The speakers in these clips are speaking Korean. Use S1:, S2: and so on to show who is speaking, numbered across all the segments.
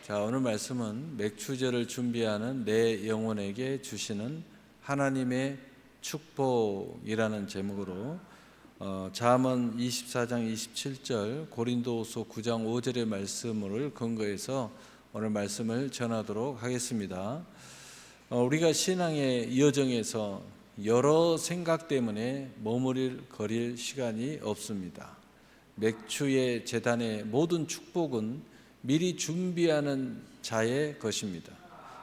S1: 자, 오늘 말씀은 맥추제를 준비하는 내 영혼에게 주시는 하나님의 축복이라는 제목으로 잠언 24장 27절, 고린도후서 9장 5절의 말씀을 근거해서 오늘 말씀을 전하도록 하겠습니다. 우리가 신앙의 여정에서 여러 생각 때문에 머무르거릴 시간이 없습니다. 맥추의 제단의 모든 축복은 미리 준비하는 자의 것입니다.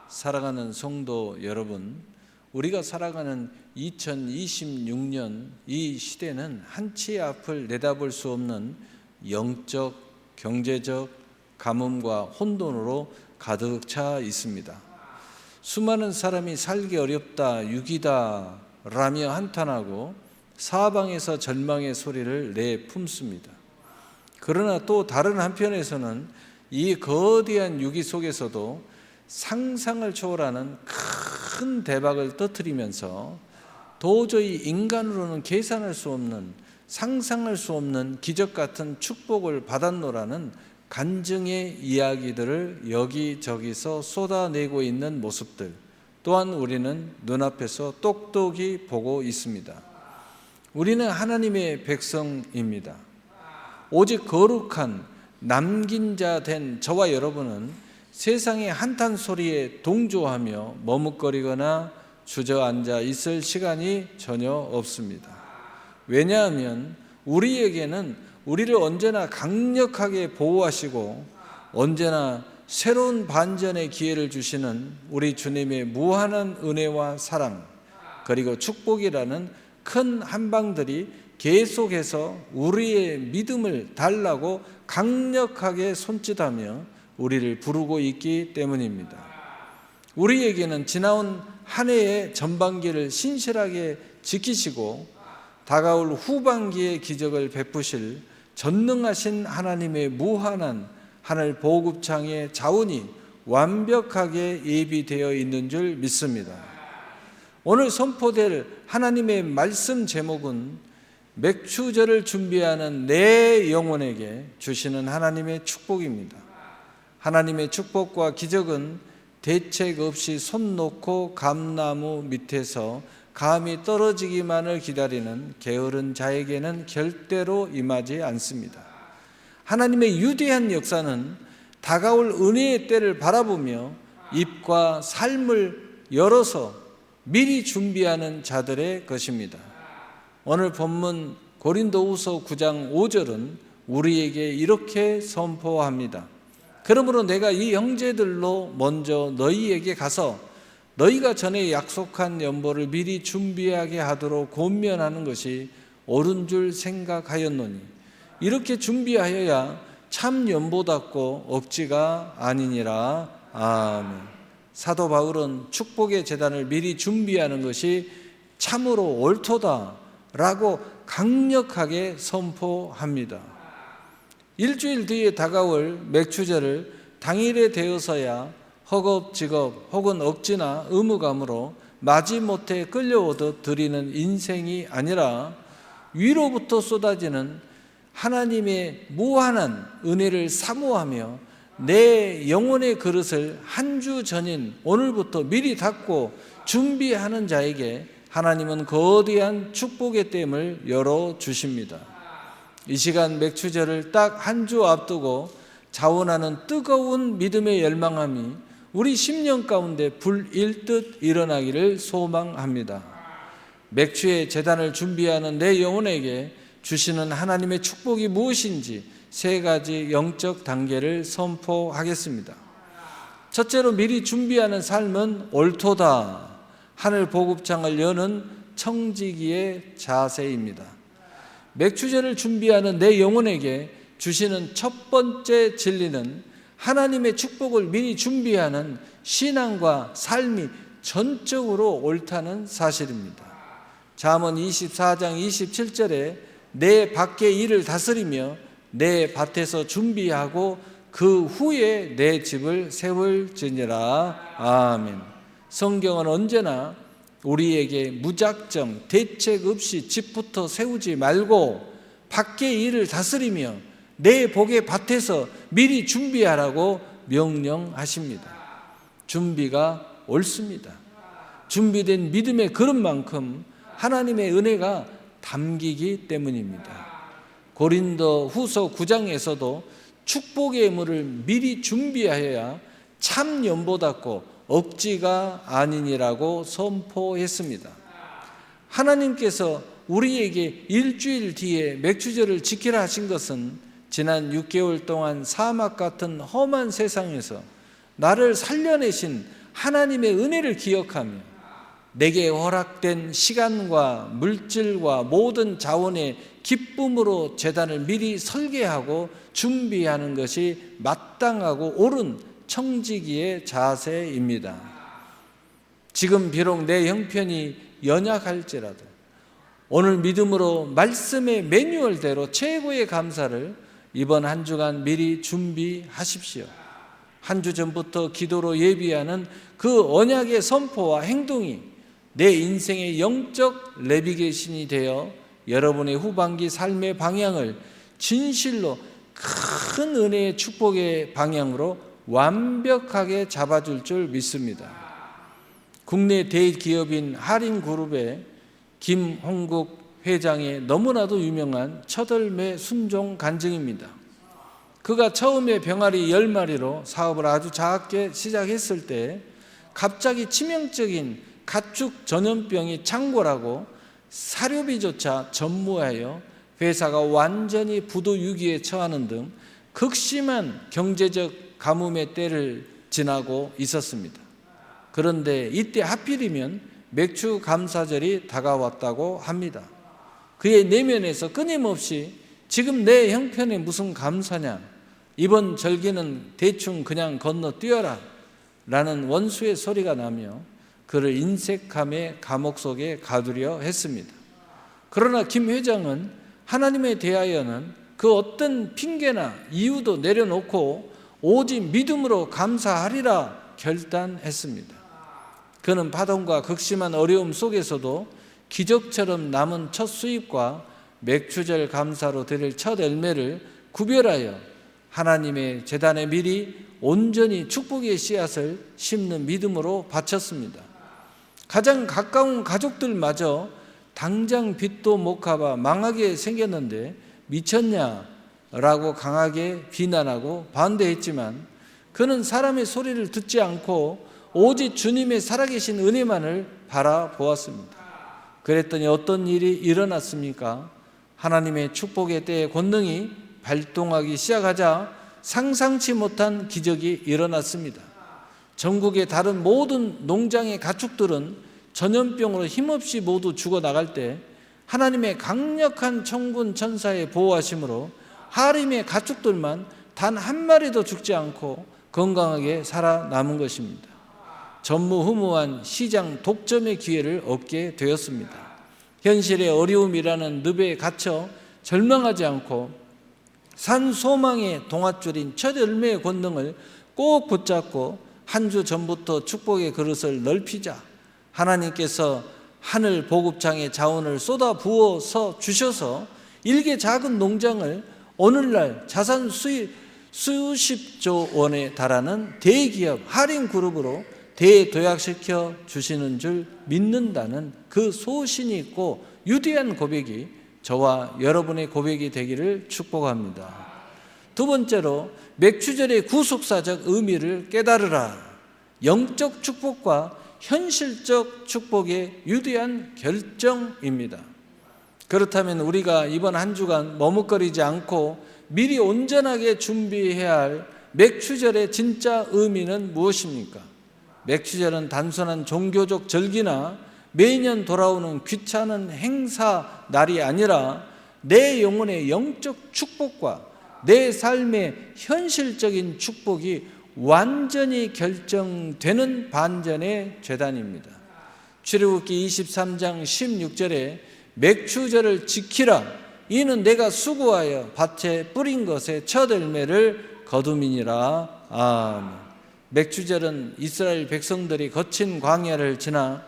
S1: 사랑하는 성도 여러분, 우리가 살아가는 2026년 이 시대는 한치 앞을 내다볼 수 없는 영적, 경제적 가뭄과 혼돈으로 가득 차 있습니다. 수많은 사람이 살기 어렵다, 유기다 라며 한탄하고 사방에서 절망의 소리를 내품습니다. 그러나 또 다른 한편에서는 이 거대한 유기 속에서도 상상을 초월하는 큰 대박을 터뜨리면서 도저히 인간으로는 계산할 수 없는, 상상할 수 없는 기적 같은 축복을 받았노라는 간증의 이야기들을 여기저기서 쏟아내고 있는 모습들 또한 우리는 눈앞에서 똑똑히 보고 있습니다. 우리는 하나님의 백성입니다. 오직 거룩한 남긴 자 된 저와 여러분은 세상의 한탄 소리에 동조하며 머뭇거리거나 주저앉아 있을 시간이 전혀 없습니다. 왜냐하면 우리에게는 우리를 언제나 강력하게 보호하시고 언제나 새로운 반전의 기회를 주시는 우리 주님의 무한한 은혜와 사랑, 그리고 축복이라는 큰 한방들이 계속해서 우리의 믿음을 달라고 강력하게 손짓하며 우리를 부르고 있기 때문입니다. 우리에게는 지나온 한 해의 전반기를 신실하게 지키시고 다가올 후반기의 기적을 베푸실 전능하신 하나님의 무한한 하늘 보급창의 자원이 완벽하게 예비되어 있는 줄 믿습니다. 오늘 선포될 하나님의 말씀 제목은 맥추제를 준비하는 내 영혼에게 주시는 하나님의 축복입니다. 하나님의 축복과 기적은 대책 없이 손 놓고 감나무 밑에서 감이 떨어지기만을 기다리는 게으른 자에게는 절대로 임하지 않습니다. 하나님의 유대한 역사는 다가올 은혜의 때를 바라보며 입과 삶을 열어서 미리 준비하는 자들의 것입니다. 오늘 본문 고린도후서 9장 5절은 우리에게 이렇게 선포합니다. 그러므로 내가 이 형제들로 먼저 너희에게 가서 너희가 전에 약속한 연보를 미리 준비하게 하도록 권면하는 것이 옳은 줄 생각하였노니 이렇게 준비하여야 참 연보답고 억지가 아니니라. 아멘. 사도 바울은 축복의 제단을 미리 준비하는 것이 참으로 옳도다 라고 강력하게 선포합니다. 일주일 뒤에 다가올 맥추제를 당일에 되어서야 허겁지겁 혹은 억지나 의무감으로 마지못해 끌려오듯 드리는 인생이 아니라 위로부터 쏟아지는 하나님의 무한한 은혜를 사모하며 내 영혼의 그릇을 한 주 전인 오늘부터 미리 닫고 준비하는 자에게 하나님은 거대한 축복의 댐을 열어주십니다. 이 시간 맥추제를 딱 한 주 앞두고 자원하는 뜨거운 믿음의 열망함이 우리 심령 가운데 불일듯 일어나기를 소망합니다. 맥추의 제단을 준비하는 내 영혼에게 주시는 하나님의 축복이 무엇인지 세 가지 영적 단계를 선포하겠습니다. 첫째로 미리 준비하는 삶은 옳도다. 하늘 보급창을 여는 청지기의 자세입니다. 맥추제를 준비하는 내 영혼에게 주시는 첫 번째 진리는 하나님의 축복을 미리 준비하는 신앙과 삶이 전적으로 옳다는 사실입니다. 잠언 24장 27절에 내 밖의 일을 다스리며 내 밭에서 준비하고 그 후에 내 집을 세울지니라. 아멘. 성경은 언제나 우리에게 무작정 대책 없이 집부터 세우지 말고 밖의 일을 다스리며 내 복의 밭에서 미리 준비하라고 명령하십니다. 준비가 옳습니다. 준비된 믿음의 그릇만큼 하나님의 은혜가 담기기 때문입니다. 고린도 후서 9장에서도 축복의 예물을 미리 준비하여야 참 연보답고 억지가 아니니라고 선포했습니다. 하나님께서 우리에게 일주일 뒤에 맥주절을 지키라 하신 것은 지난 6개월 동안 사막 같은 험한 세상에서 나를 살려내신 하나님의 은혜를 기억하며 내게 허락된 시간과 물질과 모든 자원의 기쁨으로 제단을 미리 설계하고 준비하는 것이 마땅하고 옳은 청지기의 자세입니다. 지금 비록 내 형편이 연약할지라도 오늘 믿음으로 말씀의 매뉴얼대로 최고의 감사를 이번 한 주간 미리 준비하십시오. 한 주 전부터 기도로 예비하는 그 언약의 선포와 행동이 내 인생의 영적 내비게이션이 되어 여러분의 후반기 삶의 방향을 진실로 큰 은혜의 축복의 방향으로 완벽하게 잡아줄 줄 믿습니다. 국내 대기업인 하림그룹의 김홍국 회장의 너무나도 유명한 첫얼매 순종 간증입니다. 그가 처음에 병아리 10마리로 사업을 아주 작게 시작했을 때 갑자기 치명적인 가축 전염병이 창궐하고 사료비조차 전무하여 회사가 완전히 부도 위기에 처하는 등 극심한 경제적 가뭄의 때를 지나고 있었습니다. 그런데 이때 하필이면 맥주 감사절이 다가왔다고 합니다. 그의 내면에서 끊임없이 지금 내 형편에 무슨 감사냐, 이번 절기는 대충 그냥 건너뛰어라 라는 원수의 소리가 나며 그를 인색함의 감옥 속에 가두려 했습니다. 그러나 김 회장은 하나님에 대하여는 그 어떤 핑계나 이유도 내려놓고 오직 믿음으로 감사하리라 결단했습니다. 그는 파동과 극심한 어려움 속에서도 기적처럼 남은 첫 수입과 맥주절 감사로 드릴 첫 열매를 구별하여 하나님의 제단에 미리 온전히 축복의 씨앗을 심는 믿음으로 바쳤습니다. 가장 가까운 가족들마저 당장 빚도 못 갚아 망하게 생겼는데 미쳤냐라고 강하게 비난하고 반대했지만 그는 사람의 소리를 듣지 않고 오직 주님의 살아계신 은혜만을 바라보았습니다. 그랬더니 어떤 일이 일어났습니까? 하나님의 축복의 때의 권능이 발동하기 시작하자 상상치 못한 기적이 일어났습니다. 전국의 다른 모든 농장의 가축들은 전염병으로 힘없이 모두 죽어나갈 때 하나님의 강력한 천군 천사의 보호하심으로 하림의 가축들만 단 한 마리도 죽지 않고 건강하게 살아남은 것입니다. 전무후무한 시장 독점의 기회를 얻게 되었습니다. 현실의 어려움이라는 늪에 갇혀 절망하지 않고 산 소망의 동아줄인 첫 열매의 권능을 꼭 붙잡고 한 주 전부터 축복의 그릇을 넓히자 하나님께서 하늘 보급창의 자원을 쏟아 부어서 주셔서 일개 작은 농장을 오늘날 자산 수입 수십조 원에 달하는 대기업 하림그룹으로 대도약시켜 주시는 줄 믿는다는 그 소신이 있고 유대한 고백이 저와 여러분의 고백이 되기를 축복합니다. 두 번째로 맥주절의 구속사적 의미를 깨달으라. 영적 축복과 현실적 축복의 유대한 결정입니다. 그렇다면 우리가 이번 한 주간 머뭇거리지 않고 미리 온전하게 준비해야 할 맥주절의 진짜 의미는 무엇입니까? 맥주절은 단순한 종교적 절기나 매년 돌아오는 귀찮은 행사 날이 아니라 내 영혼의 영적 축복과 내 삶의 현실적인 축복이 완전히 결정되는 반전의 제단입니다. 출애굽기 23장 16절에 맥주절을 지키라. 이는 내가 수고하여 밭에 뿌린 것의 첫 열매를 거둠이니라. 아멘. 맥주절은 이스라엘 백성들이 거친 광야를 지나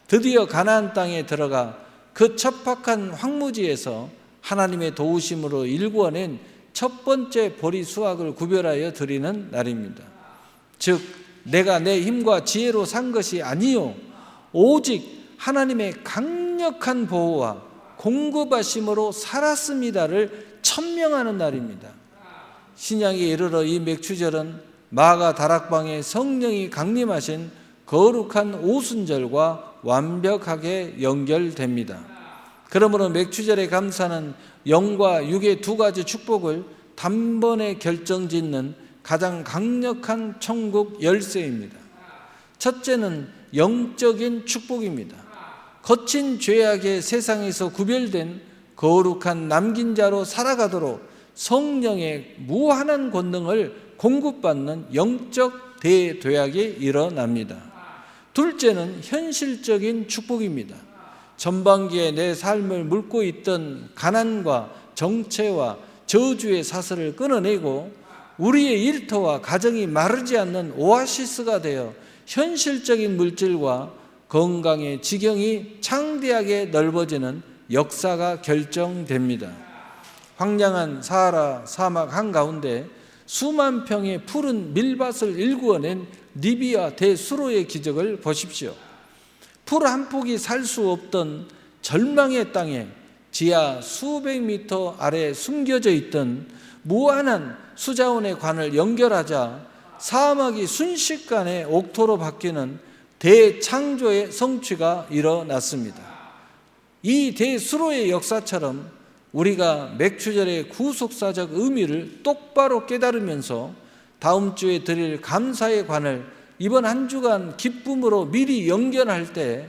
S1: 드디어 가나안 땅에 들어가 그 척박한 황무지에서 하나님의 도우심으로 일구어낸 첫 번째 보리 수확을 구별하여 드리는 날입니다. 즉 내가 내 힘과 지혜로 산 것이 아니요 오직 하나님의 강력한 보호와 공급하심으로 살았습니다를 천명하는 날입니다. 신약에 이르러 이 맥추절은 마가 다락방에 성령이 강림하신 거룩한 오순절과 완벽하게 연결됩니다. 그러므로 맥추절의 감사는 영과 육의 두 가지 축복을 단번에 결정짓는 가장 강력한 천국 열쇠입니다. 첫째는 영적인 축복입니다. 거친 죄악의 세상에서 구별된 거룩한 남긴 자로 살아가도록 성령의 무한한 권능을 공급받는 영적 대도약이 일어납니다. 둘째는 현실적인 축복입니다. 전반기에 내 삶을 물고 있던 가난과 정체와 저주의 사슬을 끊어내고 우리의 일터와 가정이 마르지 않는 오아시스가 되어 현실적인 물질과 건강의 지경이 창대하게 넓어지는 역사가 결정됩니다. 황량한 사하라 사막 한가운데 수만 평의 푸른 밀밭을 일구어낸 리비아 대수로의 기적을 보십시오. 풀 한 폭이 살 수 없던 절망의 땅에 지하 수백 미터 아래 숨겨져 있던 무한한 수자원의 관을 연결하자 사막이 순식간에 옥토로 바뀌는 대창조의 성취가 일어났습니다. 이 대수로의 역사처럼 우리가 맥추절의 구속사적 의미를 똑바로 깨달으면서 다음 주에 드릴 감사의 관을 이번 한 주간 기쁨으로 미리 연결할 때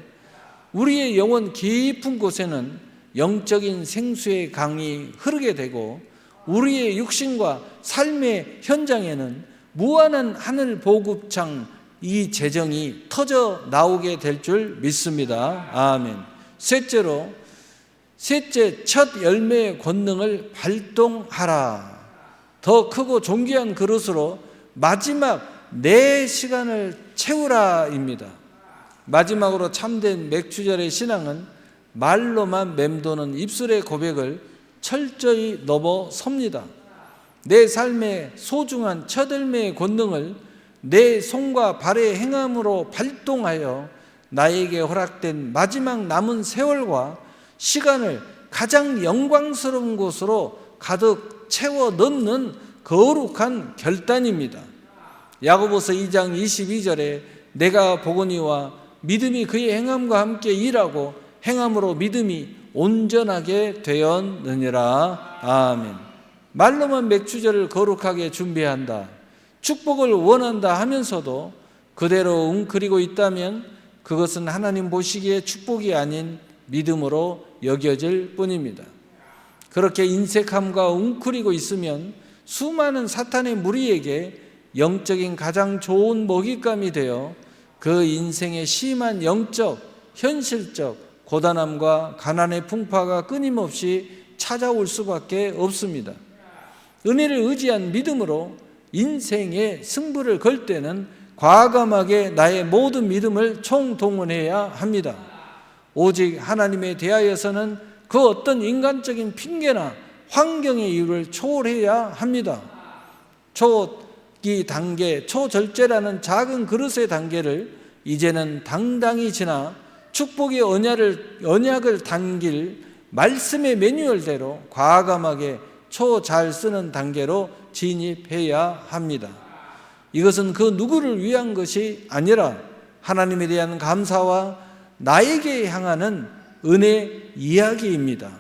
S1: 우리의 영혼 깊은 곳에는 영적인 생수의 강이 흐르게 되고 우리의 육신과 삶의 현장에는 무한한 하늘 보급창 이 재정이 터져 나오게 될 줄 믿습니다. 아멘. 셋째 첫 열매의 권능을 발동하라. 더 크고 존귀한 그릇으로 마지막 내 시간을 채우라입니다. 마지막으로 참된 맥추절의 신앙은 말로만 맴도는 입술의 고백을 철저히 넘어섭니다. 내 삶의 소중한 첫 열매의 권능을 내 손과 발의 행함으로 발동하여 나에게 허락된 마지막 남은 세월과 시간을 가장 영광스러운 곳으로 가득 채워 넣는 거룩한 결단입니다. 야고보서 2장 22절에 내가 보거니와 믿음이 그의 행함과 함께 일하고 행함으로 믿음이 온전하게 되었느니라. 아멘. 말로만 맥추절을 거룩하게 준비한다, 축복을 원한다 하면서도 그대로 웅크리고 있다면 그것은 하나님 보시기에 축복이 아닌 믿음으로 여겨질 뿐입니다. 그렇게 인색함과 웅크리고 있으면 수많은 사탄의 무리에게 영적인 가장 좋은 먹잇감이 되어 그 인생의 심한 영적, 현실적 고단함과 가난의 풍파가 끊임없이 찾아올 수밖에 없습니다. 은혜를 의지한 믿음으로 인생의 승부를 걸 때는 과감하게 나의 모든 믿음을 총동원해야 합니다. 오직 하나님에 대하여서는 그 어떤 인간적인 핑계나 환경의 이유를 초월해야 합니다. 초기 단계, 초절제라는 작은 그릇의 단계를 이제는 당당히 지나 축복의 언약을 당길 말씀의 매뉴얼대로 과감하게 잘 쓰는 단계로 진입해야 합니다. 이것은 그 누구를 위한 것이 아니라 하나님에 대한 감사와 나에게 향하는 은혜 이야기입니다.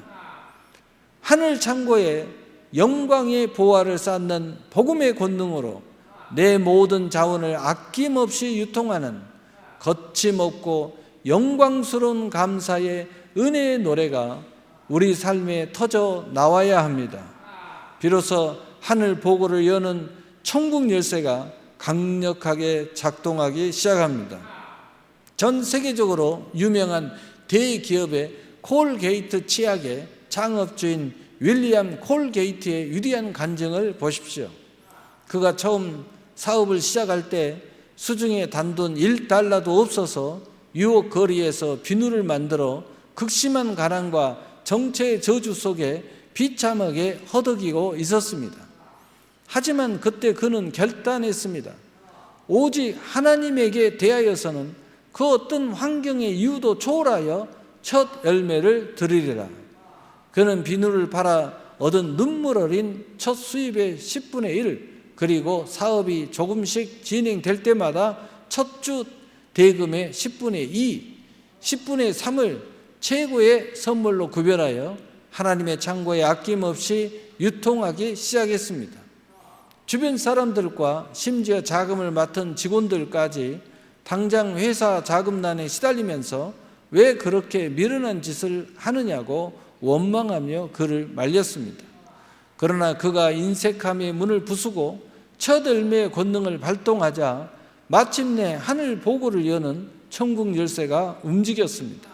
S1: 하늘 창고에 영광의 보화를 쌓는 복음의 권능으로 내 모든 자원을 아낌없이 유통하는 거침없고 영광스러운 감사의 은혜의 노래가 우리 삶에 터져 나와야 합니다. 비로소 하늘 보고를 여는 천국 열쇠가 강력하게 작동하기 시작합니다. 전 세계적으로 유명한 대기업의 콜게이트 치약의 창업주인 윌리엄 콜게이트의 위대한 간증을 보십시오. 그가 처음 사업을 시작할 때 수중에 단돈 $1도 없어서 유혹 거리에서 비누를 만들어 극심한 가난과 정체의 저주 속에 비참하게 허덕이고 있었습니다. 하지만 그때 그는 결단했습니다. 오직 하나님에게 대하여서는 그 어떤 환경의 이유도 초월하여 첫 열매를 드리리라. 그는 비누를 팔아 얻은 눈물 어린 첫 수입의 10분의 1, 그리고 사업이 조금씩 진행될 때마다 첫 주 대금의 10분의 2, 10분의 3을 최고의 선물로 구별하여 하나님의 창고에 아낌없이 유통하기 시작했습니다. 주변 사람들과 심지어 자금을 맡은 직원들까지 당장 회사 자금난에 시달리면서 왜 그렇게 미련한 짓을 하느냐고 원망하며 그를 말렸습니다. 그러나 그가 인색함의 문을 부수고 첫 열매의 권능을 발동하자 마침내 하늘 보고를 여는 천국 열쇠가 움직였습니다.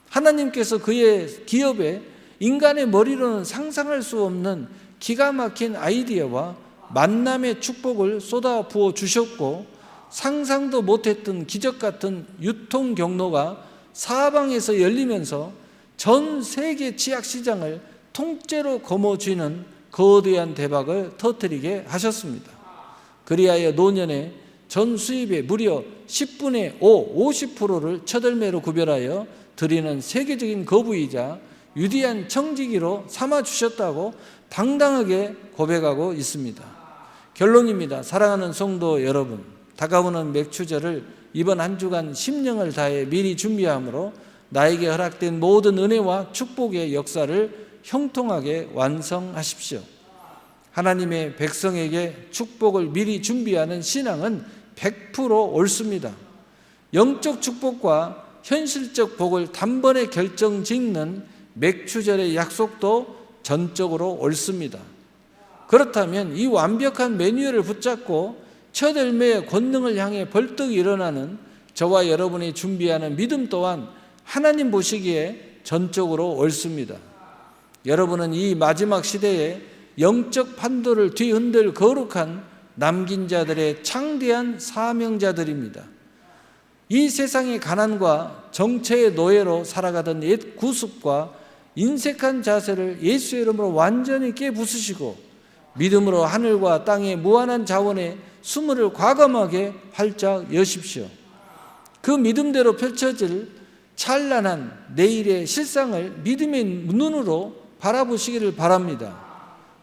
S1: 하나님께서 그의 기업에 인간의 머리로는 상상할 수 없는 기가 막힌 아이디어와 만남의 축복을 쏟아 부어 주셨고, 상상도 못했던 기적 같은 유통 경로가 사방에서 열리면서 전 세계 치약 시장을 통째로 거머쥐는 거대한 대박을 터뜨리게 하셨습니다. 그리하여 노년에 전 수입의 무려 10분의 5, 50%를 첫 열매로 구별하여 드리는 세계적인 거부이자 위대한 청지기로 삼아주셨다고 당당하게 고백하고 있습니다. 결론입니다. 사랑하는 성도 여러분, 다가오는 맥추절을 이번 한 주간 심령을 다해 미리 준비함으로 나에게 허락된 모든 은혜와 축복의 역사를 형통하게 완성하십시오. 하나님의 백성에게 축복을 미리 준비하는 신앙은 100% 옳습니다. 영적 축복과 현실적 복을 단번에 결정짓는 맥추절의 약속도 전적으로 옳습니다. 그렇다면 이 완벽한 매뉴얼을 붙잡고 첫 열매의 권능을 향해 벌떡 일어나는 저와 여러분이 준비하는 믿음 또한 하나님 보시기에 전적으로 옳습니다. 여러분은 이 마지막 시대에 영적 판도를 뒤흔들 거룩한 남긴 자들의 창대한 사명자들입니다. 이 세상의 가난과 정체의 노예로 살아가던 옛 구습과 인색한 자세를 예수의 이름으로 완전히 깨부수시고 믿음으로 하늘과 땅의 무한한 자원의 수문을 과감하게 활짝 여십시오. 그 믿음대로 펼쳐질 찬란한 내일의 실상을 믿음의 눈으로 바라보시기를 바랍니다.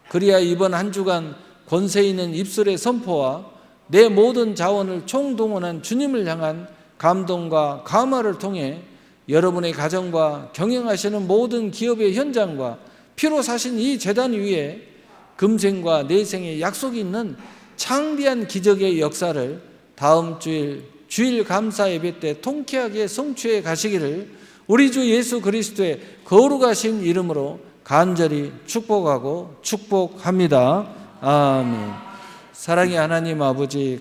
S1: 그리야 이번 한 주간 권세 있는 입술의 선포와 내 모든 자원을 총동원한 주님을 향한 감동과 감화를 통해 여러분의 가정과 경영하시는 모든 기업의 현장과 피로 사신 이 제단 위에 금생과 내생의 약속이 있는 창대한 기적의 역사를 다음 주일 감사 예배 때 통쾌하게 성취해 가시기를 우리 주 예수 그리스도의 거룩하신 이름으로 간절히 축복하고 축복합니다. 아멘. 사랑의 하나님 아버지,